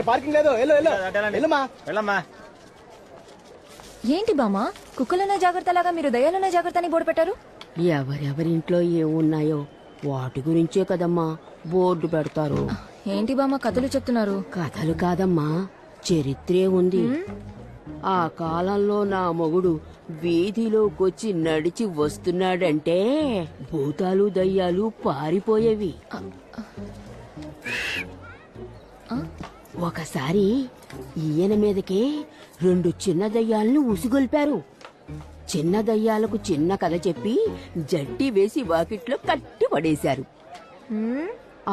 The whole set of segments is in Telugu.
పార్కింగ్ లేదు. వెళ్ళమ్మా. ఏంటి బామా, కుక్కలనే జాగ్రత్తలాగా మీరు దయ్యాలనే జాగ్రత్త అని బోర్డు పెట్టారు? ఎవరెవరింట్లో ఏమున్నాయో వాటి గురించే కదమ్మా బోర్డు పెడతారు. ఏంటి బామా కథలు చెప్తున్నారు? కథలు కాదమ్మా, చరిత్రే ఉంది. ఆ కాలంలో నా మొగుడు వీధిలోకొచ్చి నడిచి వస్తున్నాడంటే భూతాలు దయ్యాలు పారిపోయేవి. ఒకసారి ఈయన మీదకే 2 చిన్న దయ్యాలను ఉసిగొల్పారు. చిన్న దయ్యాలకు చిన్న కథ చెప్పి జట్టి వేసి వాకిట్లో కట్టి పడేశారు.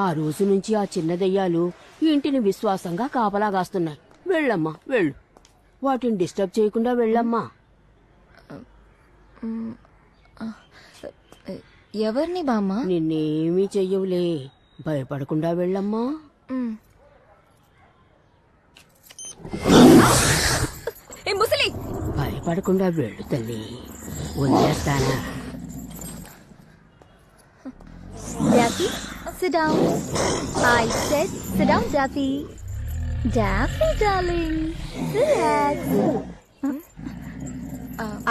ఆ రోజు నుంచి ఆ చిన్న దయ్యాలు ఇంటిని విశ్వాసంగా కాపలాగాస్తున్నాయి. వెళ్ళమ్మా వెళ్ళు, వాటిని డిస్టర్బ్ చేయకుండా వెళ్ళమ్మా. ఎవరిని బామ్మా? నిన్నేమీ చెయ్యవులే, భయపడకుండా వెళ్ళమ్మా. ముసలి, భయపడకుండా వెళ్ళు తల్లి, వదిలేస్తానా. Daffy, sit down. I said sit down, Daffy. Daffy, darling, relax.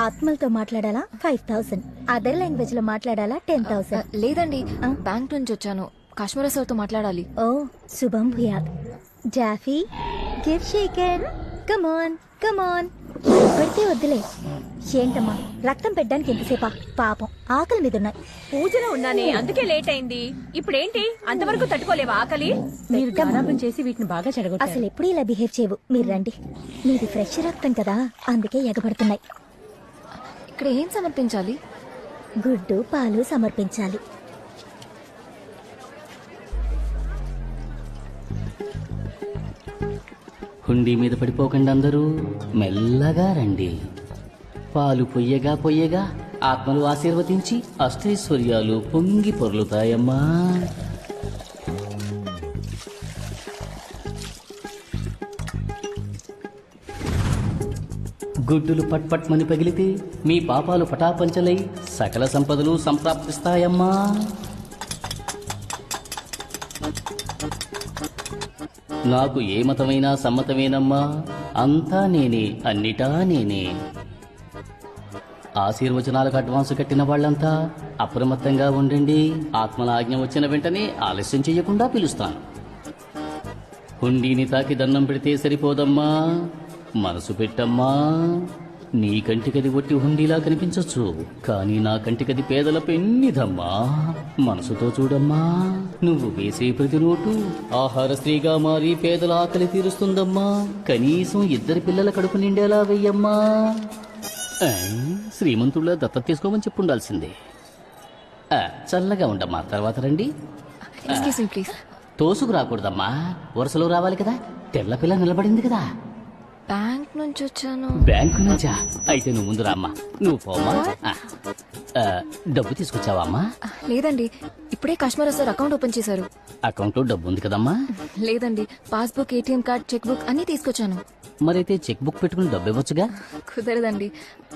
ఆత్మలతో మాట్లాడాలా 5000, అదర్ లాంగ్వేజ్ లో మాట్లాడాలా 10,000. లేదండి, బ్యాంక్ నుంచి వచ్చాను. కాశ్మీర సార్ తో మాట్లాడాలి. ఓ శుభం భూయాత్. జాఫీ, give shake hand. Come on come on. పడితే వద్దులే. ఏంటమ్మా రక్తం పెట్టడానికి ఎంతసేపా? పాపం ఆకలి మీద ఉన్నాయి. పూజలో ఉన్నానే, అందుకే లేట్ అయింది. ఇప్పుడేంటి అంతవరకు తట్టుకోలేవా ఆకలి? మీరు గారాబం చేసి వీటిని బాగా చెడగొట్టారు. అసలు ఎప్పుడు ఇలా బిహేవ్ చేయవు. మీరు రండి, మీది ఫ్రెష్ రక్తం కదా, అందుకే ఎగబడుతున్నాయి. ఇక్కడ ఏం సమర్పించాలి? గుడ్డు పాలు సమర్పించాలి. హుండీ మీద పడిపోకండి, అందరూ మెల్లగా రండి. పాలు పొయ్యగా పొయ్యగా ఆత్మలు ఆశీర్వదించి అష్టైశ్వర్యాలు పొంగి పొర్లుతాయమ్మా. గుడ్డులు పట్పట్మని పగిలితే మీ పాపాలు పటాపంచలై సకల సంపదలు సంప్రాప్తిస్తాయమ్మా. నాకు ఏ మతమైనా సమ్మతమేనమ్మా, అంతా నేనే, అన్నిటా నేనే. ఆశీర్వచనాలకు అడ్వాన్స్ కట్టిన వాళ్ళంతా అప్రమత్తంగా ఉండండి. ఆత్మల ఆజ్ఞ వచ్చిన వెంటనే ఆలస్యం చెయ్యకుండా పిలుస్తాను. హుండీని తాకి దండం పెడితే సరిపోదమ్మా, మనసు పెట్టమ్మా. నీ కంటికది ఒట్టి హుండీలా కనిపించొచ్చు, కానీ నా కంటికది పేదల పెన్నిదమ్మా. మనసుతో చూడమ్మా, నువ్వు వేసే ప్రతి నోటు ఆహార స్త్రీగా మారి పేదల ఆకలి తీరుస్తుందమ్మా. కనీసం 2 పిల్లల కడుపు నిండేలా వెయ్యమ్మా. శ్రీమంతుళ్ళ దత్తత తీసుకోమని చెప్పుండాల్సిందే. చల్లగా ఉండమ్మా, తర్వాత రండి. ప్లీజ్. తోసుకు రాకూడదమ్మా, వరుసలో రావాలి కదా. తెల్ల పిల్ల నిలబడింది కదా. బ్యాంక్ నుంచి వచ్చాను. బ్యాంకు నుంచా? అయితే నువ్వు ముందు రామ్మా. నువ్వు పోమ్మా. డబ్బు తీసుకొచ్చావా అమ్మా? లేదండి, ఇప్పుడే కాశ్మీర సార్ అకౌంట్ ఓపెన్ చేశారు. అకౌంట్లో డబ్బు ఉంది కదమ్మా? లేదండి, passbook, ATM card, cheque book అన్ని తీసుకొచ్చాను. మరైతే చెక్ బుక్ పెట్టుకుని డబ్బు ఇవ్వచ్చుగా. కుదరదండి,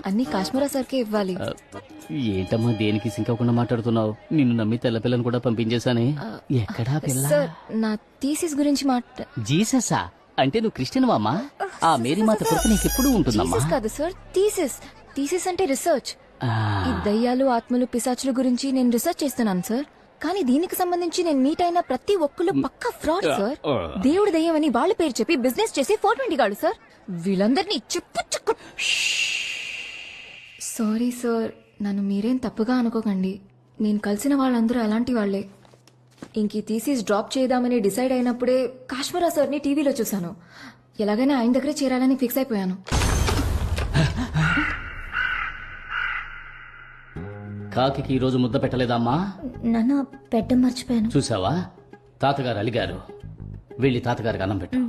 అన్ని కాశ్మీర సార్కే ఇవ్వాలి. ఏంటమ్మా దేనికి సింకకుండా మాట్లాడుతున్నావు? నిన్ను నమ్మి తెల్లపిల్లని కూడా పంపించేశానే. ఎక్కడా పిల్ల? సార్, నా థీసిస్ గురించి జీససా? అంటే నువ్వు క్రిస్టియన్ వామ్మా? ఆ మేరీ మాత కొరకు నీకు ఎప్పుడు ఉంటుందమ్మా? జీసస్ కాదు సార్, థీసిస్ అంటే రీసెర్చ్. ఈ దయ్యాలు, ఆత్మలు, పిశాచుల గురించి నేను రీసెర్చ్ చేస్తున్నాను సార్. కానీ దీనికి సంబంధించి నేను మీట్ అయిన ప్రతి ఒక్కళ్ళు పక్కా ఫ్రాడ్ సార్. దేవుడి దయ్యం అని వాళ్ళ పేరు చెప్పి బిజినెస్ చేసి 420 గాడు సార్. వీళ్ళందరినీ చెప్పు. సారీ సార్, నన్ను మీరేం తప్పుగా అనుకోకండి. నేను కలిసిన వాళ్ళందరూ అలాంటి వాళ్లే. ఇంక ఈ థీసిస్ డ్రాప్ చేద్దామని డిసైడ్ అయినప్పుడే కాశ్మీరా సార్ని టీవీలో చూశాను. ఎలాగైనా ఆయన దగ్గరే చేరాలని ఫిక్స్ అయిపోయాను. కాకి ఈ రోజు ముద్ద పెట్టలేదమ్మా? నాన్న పెట్ట మర్చిపోయాను. చూసావా, తాతగారు అలిగారు. వెళ్ళి తాతగారికి అన్నం పెట్టు.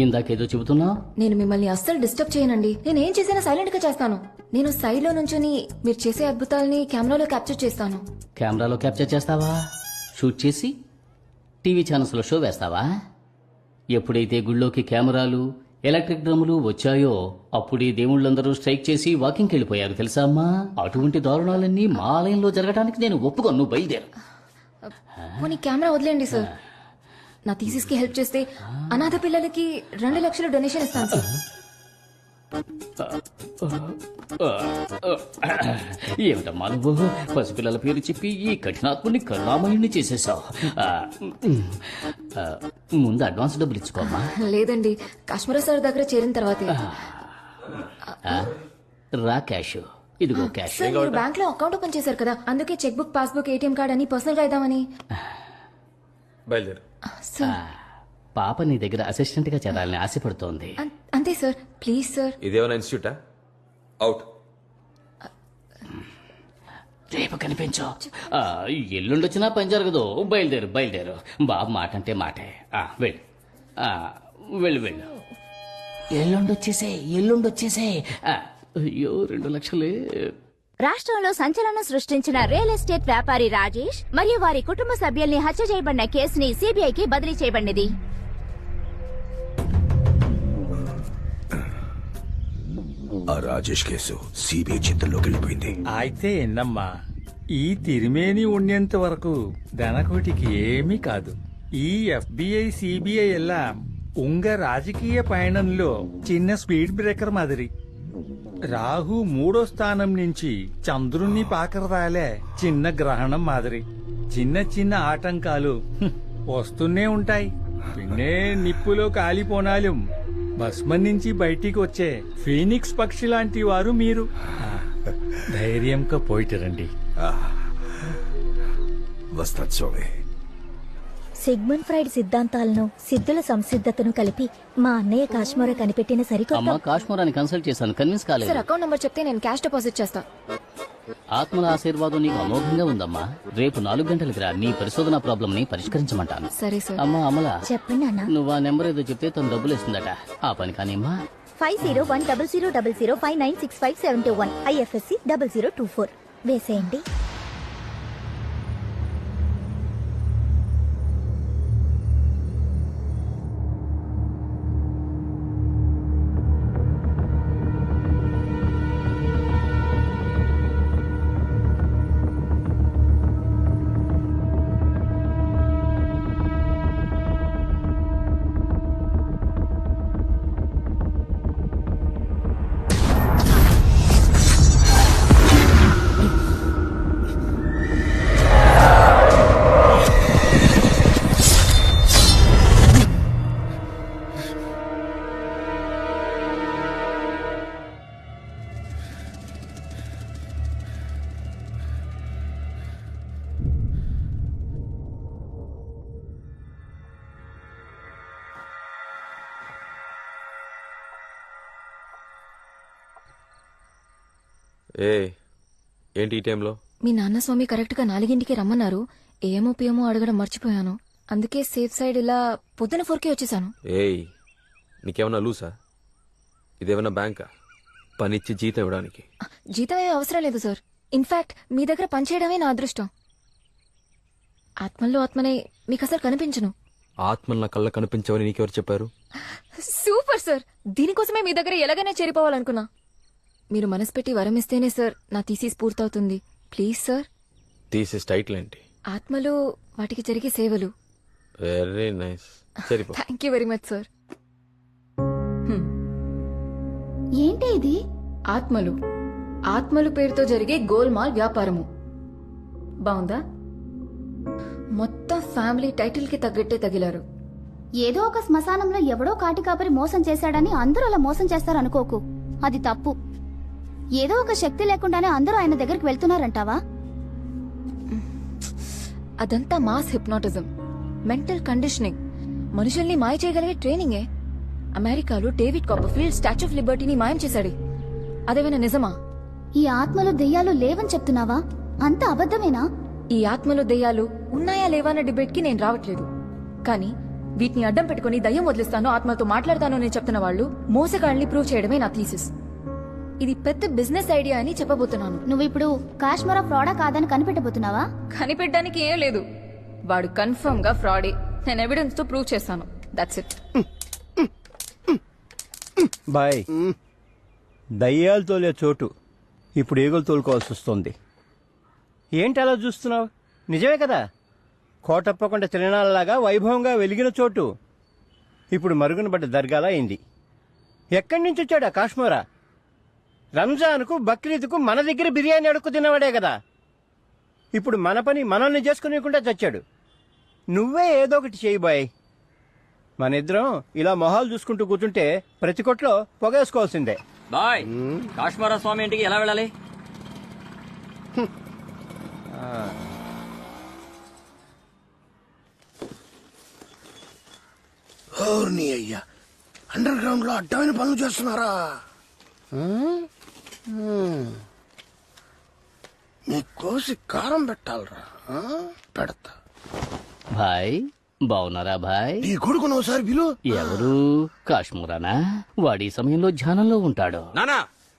ఇందాకేదో చెబుతున్నా? నేను మిమ్మల్ని అస్సలు డిస్టర్బ్ చేయనండి. నేనేం చేసినా సైలెంట్ గా చేస్తాను. నేను సైడ్ లో నుంచొని మీరు చేసే అద్భుతాలని కెమెరాలో క్యాప్చర్ చేస్తాను. కెమెరాలో క్యాప్చర్ చేస్తావా? షూట్ చేసి టీవీ ఛానల్స్ లో షో వేస్తావా? ఎప్పుడైతే గుళ్ళోకి కెమెరాలు, ఎలక్ట్రిక్ డ్రమ్ములు వచ్చాయో అప్పుడే దేవుళ్ళందరూ స్ట్రైక్ చేసి వాకింగ్కి వెళ్ళిపోయారు తెలుసా అమ్మా? అటువంటి దారుణాలన్నీ మా ఆలయంలో జరగడానికి నేను ఒప్పుకోను. నువ్వు బయలుదేరు. పోనీ కెమెరా వదిలేండి సార్. నా థీసిస్ కి హెల్ప్ చేస్తే అనాథ పిల్లలకి 2 లక్షలు డొనేషన్ ఇస్తాను సార్. ఏమిటమ్మా నువ్వు పసిపిల్లల పేరు చెప్పి ఈ కఠినాత్ముని కరుణామయుణ్ణి చేసేసావు. ముందు అడ్వాన్స్ డబ్బులు ఇచ్చుకోమ్మా. లేదండి, కాశ్మీర సార్ దగ్గర చేరిన తర్వాతే. రా క్యాష్. ఇదిగో క్యాష్. సార్ మీరు బ్యాంక్ లో అకౌంట్ ఓపెన్ చేశారు కదా, అందుకే cheque book, passbook, ATM card అని పర్సనల్ గా ఇద్దామని. బయలుదేరు. సార్ పాప నీ దగ్గర అసిస్టెంట్ గా చేరాలని ఆశపడుతోంది. అంతే సార్, ప్లీజ్ సార్. ఇదేమైనా ఇన్స్టిట్యూటా? అవుట్. రేపు కనిపించు. ఎల్లుండొచ్చినా పని జరగదు. బయలుదేరు బయలుదేరు. బాబు మాట అంటే మాటే. వెళ్ళు వెళ్ళు వెళ్ళు. ఎల్లుండొచ్చేసే. అయ్యో 2 లక్షలే. రాష్ట్రంలో సంచలనం సృష్టించిన రియల్ ఎస్టేట్ వ్యాపారి రాజేష్ మరియు వారి కుటుంబ సభ్యుల్ని హత్య చేయబడిన కేసుని సిబిఐకి బదిలీ చేయబడినది. ఆ రాజేష్ కేసు సిబిఐ చేతుల్లోకి వెళ్ళిపోయింది. అయితే ఎన్నమ్మా, ఈ తిరిమేని ఉండేంత వరకు ధనకోటికి ఏమీ కాదు. ఈ ఎఫ్బిఐ సిబిఐ ఎల్లాం ఉంగ రాజకీయ పయనంలో చిన్న స్పీడ్ బ్రేకర్ మాదిరి. రాహు 3వ స్థానం నుంచి చంద్రుణ్ణి పాకరదాలే చిన్న గ్రహణం మాదిరి. చిన్న చిన్న ఆటంకాలు వస్తూనే ఉంటాయి. పిన్నే నిప్పులో కాలిపోనాലും భస్మం నుంచి బయటికి వచ్చే ఫీనిక్స్ పక్షి లాంటి వారు మీరు. ధైర్యంగా పోయిటరండి. వస్తాను స్వామి. సిగ్మండ్ ఫ్రైడ్ సిద్ధాంతాలను, సిద్ధుల సంసిద్ధతను కలిపి మా అన్నయ్య కాశ్మీర కనిపెట్టిన సరికొత్త. అమ్మా కాశ్మీరాన్ని కన్సల్ట్ చేశాను, కన్విన్స్ కాలేదు. సార్ అకౌంట్ నంబర్ చెప్తే నేను క్యాష్ డిపాజిట్ చేస్తా. ఆత్మల ఆశీర్వాదం నీకు అమోఘంగా ఉందమ్మా. రేపు 4 గంటలకి రా. నీ పరిశోధన ప్రాబ్లం ని పరిష్కరించమంటాను. సరే సార్. అమ్మా అమల, చెప్పండి అన్న. నువ్వు ఆ నెంబర్ ఏదో చెప్తే తను డబ్బులు ఇస్తుందట. ఆ పని కానీమ్మా. 501000596571 IFSC 0024 వేసేయండి. ఏంటి ఈ టైంలో? మీ నాన్న స్వామి కరెక్ట్ గా 4ంటికి రమ్మన్నారు. ఏమో పియమో అడగడం మర్చిపోయాను. అందుకే సేఫ్ సైడ్ ఇలా పొద్దున 4కే వచ్చేసాను. నీకేమన్నా లూసా? ఇదేమన్నా బ్యాంకా? పనిచ్చి జీతం ఇవ్వడానికి? జీతం ఏమీ అవసరం లేదు సార్. ఇన్ఫాక్ట్ మీ దగ్గర పనిచేయడమే నా అదృష్టం. ఆత్మల్లో ఆత్మనే మీకు అసలు కనిపించను. ఆత్మలు నా కళ్ళ కనిపించవని నీకెవరు చెప్పారు? సూపర్ సార్, దీనికోసమే మీ దగ్గర ఎలాగైనా చేరిపోవాలనుకున్నా. మీరు మనసు పెట్టి వరం ఇస్తేనే సార్ నా థీసిస్ పూర్తవుతుంది. Please sir. థీసిస్ టైటిల్ ఏంటి? ఆత్మలు, వాటికి జరిగే సేవలు. Very nice. సరిపో. Thank you very much sir. ఏంటి ఇది? ఆత్మలు, ఆత్మలు పేరుతో జరిగే గోల్మాల్ వ్యాపారము. బాగుందా? మొత్తం ఫ్యామిలీ టైటిల్ కి తగ్గట్టే తగిలారు. ఏదో ఒక శ్మశానంలో ఎవడో కాటి కాపరి మోసం చేశాడని అందరూ అలా మోసం చేస్తారనుకోకు. అది తప్పు. ఏదో ఒక శక్తి లేకుండానే అందరూ ఆయన దగ్గరికి వెళ్తున్నారంటావా? అదంతా మాస్ హిప్నాటిజం, మెంటల్ కండిషనింగ్, మనుషుల్ని మాయ చేయగలిగే ట్రైనింగే. అమెరికాలో డేవిడ్ కాపర్ఫీల్డ్ స్టాచ్యూ ఆఫ్ లిబర్టీని మాయం చేశాడు. అదేమైనా నిజమా? ఈ ఆత్మలు దెయ్యాలు లేవని చెప్తున్నావా? అంత అబద్ధమేనా? ఈ ఆత్మలు దెయ్యాలు ఉన్నాయా లేవా అన్న డిబేట్ కి నేను రావట్లేదు. కానీ వీటిని అడ్డం పెట్టుకుని దయ్యం వదిలిస్తాను, ఆత్మతో మాట్లాడతాను అని చెప్తున్న వాళ్ళు మోసగాళ్ళని ప్రూవ్ చేయడమే నా థీసిస్. ఇది పెద్ద బిజినెస్ ఐడియా అని చెప్పబోతున్నాను. నువ్వు ఇప్పుడు కాశ్మీరా ఫ్రాడా కాదని కనిపెట్టబోతున్నావా? కనిపెట్టడానికి ఏం లేదు, వాడు కన్ఫర్మ్ గా ఫ్రాడే. నేను ఎవిడెన్స్ తో ప్రూవ్ చేస్తాను. That's it. బాయ్ దయ్యాలు తోలే చోటు ఇప్పుడు ఏగులు తోలుకోవాల్సి వస్తుంది. ఏంటి అలా చూస్తున్నావు? నిజమే కదా, కోటప్పకొండ తిరణాలలాగా వైభవంగా వెలిగిన చోటు ఇప్పుడు మరుగున పడ్డ దర్గాలా అయింది. ఎక్కడి నుంచి వచ్చాడా కాశ్మీరా? రంజాన్కు బక్రీద్కు మన దగ్గర బిర్యానీ అడుక్కు తిన్నవాడే కదా. ఇప్పుడు మన పని మనల్ని చేసుకునేకుండా చచ్చాడు. నువ్వే ఏదో ఒకటి చేయి బాయ్. మన ఇద్దరం ఇలా మొహాలు చూసుకుంటూ కూర్చుంటే ప్రతి కొట్లో పొగేసుకోవాల్సిందే. బాయ్ కాశ్మీర స్వామి ఇంటికి ఎలా వెళ్ళాలి? నీ అయ్యా, అండర్ గ్రౌండ్ లో అడ్డమైన పనులు చేస్తున్నారా? మీ కోసి కారం పెట్టాలరా. పెడతా. భాయ్ బావున్నారా భాయ్? నీ కొడుకును ఒకసారి పిలు. ఎవరు? కాశ్మీరానా? వాడి సమయంలో ధ్యానంలో ఉంటాడు. నానా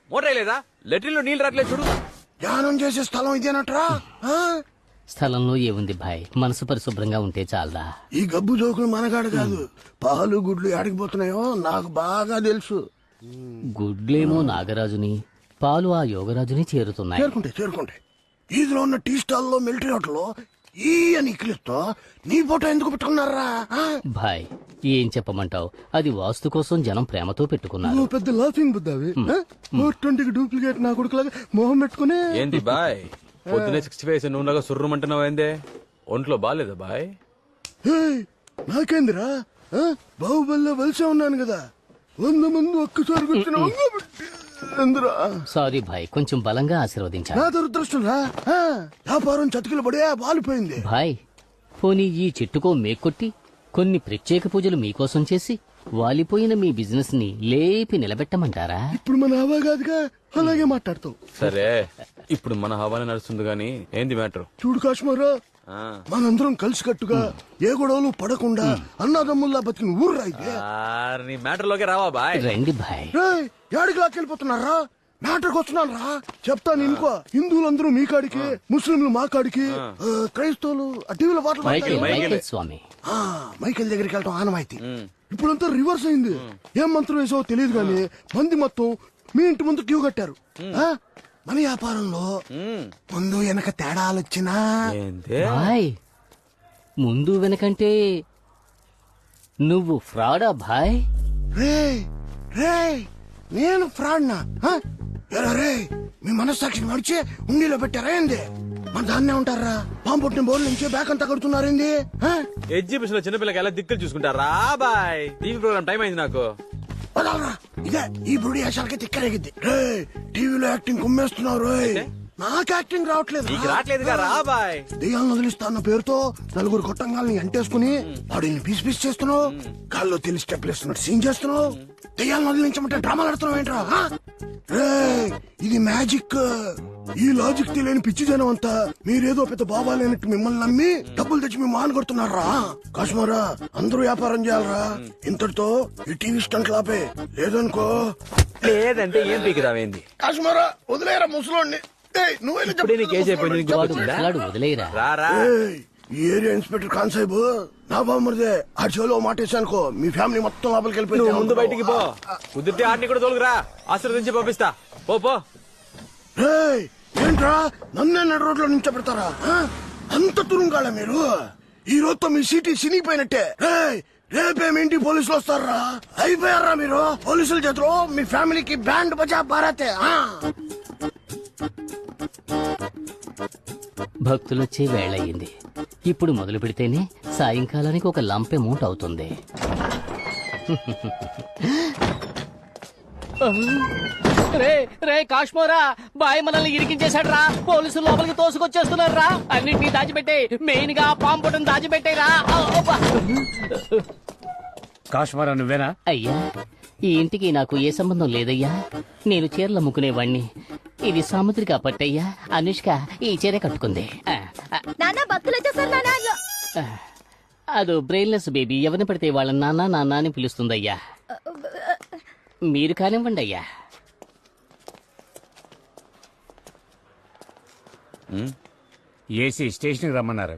మోటార్ లేదా? లెట్రిన్లో నీళ్ళు రాట్లేదు చూడు. ధ్యానం చేసే స్థలం ఇదేనట్రా? స్థలంలో ఏముంది భాయ్, మనసు పరిశుభ్రంగా ఉంటే చాలదా? ఈ గబ్బు జోకులు మనగాడు కాదు. పాలు గుడ్లు ఎడకిపోతున్నాయో నాకు బాగా తెలుసు. గుడ్లేమో నాగరాజుని, పాలు ఆ యోగరాజుని చేరుతున్నాయి. చేరుకుంటే ఈదులో ఉన్న టీ స్టాల్ లో మిలిటరీ హోటల్లో ఈ అని ఇక్కిలిస్తో నీ ఫోటో ఎందుకు పెట్టుకున్నారా? భాయ్ ఏం చెప్పమంటావు, అది వాస్తు కోసం జనం ప్రేమతో పెట్టుకున్నారు. పెద్ద లాఫింగ్ బుద్ధావి. 420కి డూప్లికేట్ నా కొడుకులాగా మొహం పెట్టుకునే. ఏంటి బాయ్ పొద్దునే 65 నూనెగా సుర్రమంటున్నావు ఏందే? ఒంట్లో బాగాలేదా బాయ్? నాకేందిరా, బాహుబలిలో వలసే ఉన్నాను కదా, 100 మంది ఒక్కసారి కూర్చుని సారీ భాయ్, కొంచెం బలంగా ఆశీర్వదించాను. నా దురదృష్టం రా, వ్యాపారం చతికిల పడే వాలిపోయింది. భాయ్ పోనీ ఈ చెట్టుకో మేకొట్టి కొన్ని ప్రత్యేక పూజలు మీకోసం చేసి వాలిపోయిన మీ బిజినెస్ ని లేపి నిలబెట్టమంటారా? ఇప్పుడు మన హవా కాదుగా, అలాగే మాట్లాడతాం. సరే ఇప్పుడు మన హవానే నడుస్తుంది గానీ ఏంది మ్యాటర్? చూడు కాశ్మీరా, మనందరం కలిసి కట్టుగా ఏ గొడవలు పడకుండా అన్నదమ్ముల్లా బతికిన ఊర్రా ఇది. నీ మ్యాటర్ లోకి రావా బాయ్? రండి భాయ్. ఏడికి లాక్కెళ్ళిపోతున్నారా? మ్యాటర్కి వస్తున్నాను రా, చెప్తాను ఇంకో. హిందువులందరూ మీ కాడికి, ముస్లింలు మా కాడికి, క్రైస్తవులు టీవీలో మైకేల్ స్వామి మైకేల్ దగ్గరికి వెళ్ళటం ఆనవాయితీ. ఇప్పుడంతా రివర్స్ అయింది. ఏం మంత్రం వేసావో తెలియదు కానీ మంది మొత్తం మీ ఇంటి ముందు క్యూ కట్టారు. మన వ్యాపారంలో ముందు వెనక తేడాలు వచ్చినా భాయ్ ముందు వెనకంటే నువ్వు ఫ్రాడా భాయ్? రే రే నేను ఫ్రాడ్నా? రే మీ మనస్సాక్షిని మడిచి ఉండిలో పెట్టారా ఏంది? మన దాన్నే ఉంటారా? పాము పుట్టిన బోర్డు నుంచి బ్యాక్ అంతా కడుతున్నారేంది? ఎగ్జిబిషన్ లో చిన్నపిల్లకి ఎలా దిక్కులు చూసుకుంటారా బాయ్? టీవీ ప్రోగ్రామ్ టైం అయింది నాకు. ఇదే ఈ బ్రూడి యాషాలకి తిక్కరేగిద్ది. రే టీవీలో యాక్టింగ్ కుమ్మేస్తున్నారు. నాకు యాక్టింగ్ రావట్లేదు. దెయ్యాలను వదిలిస్తా అన్న పేరుతో నలుగురు కొట్టంగాల్ని ఎంటేసుకుని బాడీని పీస్ పీస్ చేస్తున్నావు. కాళ్ళు తెలిసి స్టెప్లు వేస్తున్నట్టు సీన్ చేస్తున్నావు. దెయ్యాలను వదిలించమంటే డ్రామాలు ఆడుతున్నావు ఏంట్రా? ఇది మ్యాజిక్. ఈ లాజిక్ తెలియని పిచ్చి జనం అంతా మీరేదో పెద్ద బాబా లేనట్టు మిమ్మల్ని నమ్మి డబ్బులు తెచ్చి మీ మాన కొడుతున్నారా? కాశ్మీరా అందరూ వ్యాపారం చేయాలరా. ఇంతటితో ఈ టీవీ స్టంట్ లాపే, లేదనుకో లేదంటే ఏం పీకిరావేంది? కాశ్మీరా వదిలేరా ముసలోడిని. ఈ ఏరియా ఇన్స్పెక్టర్ ఖాన్ సాహిబ్ నా బామ్మరిదే. ఆ చెవులో మాటేసానుకో మీ ఫ్యామిలీ మొత్తం లోపలికి వెళ్ళిపోయి ముందు బయటికి పో. కుదిరితే ఆడిని కూడా తోలుకురా, ఆశీర్వదించి పంపిస్తా. పో. ఏంట్రా నన్నే నడు రోడ్లో నుంచో పెడతారా? అంత తురుంగాళ మీరు. ఈ రోజుతో మీ సిటీ సినిపోయినట్టే. రేపేమింటి పోలీసులు వస్తారా? అయిపోయారా మీరు? పోలీసుల చేతిలో మీ ఫ్యామిలీకి బ్యాండ్ బజా భారతే. భక్తులొచ్చే వేళయింది. ఇప్పుడు మొదలు పెడితేనే సాయంకాలానికి ఒక లంప్ అమౌంట్ అవుతుంది. రే కాశ్మీరా, బాయ్ మనల్ని ఇరికించేశాడు రా. పోలీసులు లోపలికి తోసుకొచ్చేస్తున్నారు రా. అన్నింటినీ దాచిపెట్టే, మెయిన్ గా పాము పుట్టను దాచిపెట్టేరా. కాశ్మీరా నువ్వేనా? అయ్యా ఈ ఇంటికి నాకు ఏ సంబంధం లేదయ్యా. నేను చీరలు అమ్ముకునేవాణ్ణి. ఇది సాముద్రిక పట్టయ్యా. అనుష్క ఈ చీర కట్టుకుంది. అదో బ్రెయిన్లెస్ బేబీ ఎవరిని పడితే వాళ్ళ నాన్న నాన్న అని పిలుస్తుందయ్యా. మీరు కానివ్వండి అయ్యా. ఏసీ స్టేషన్కి రమ్మన్నారు.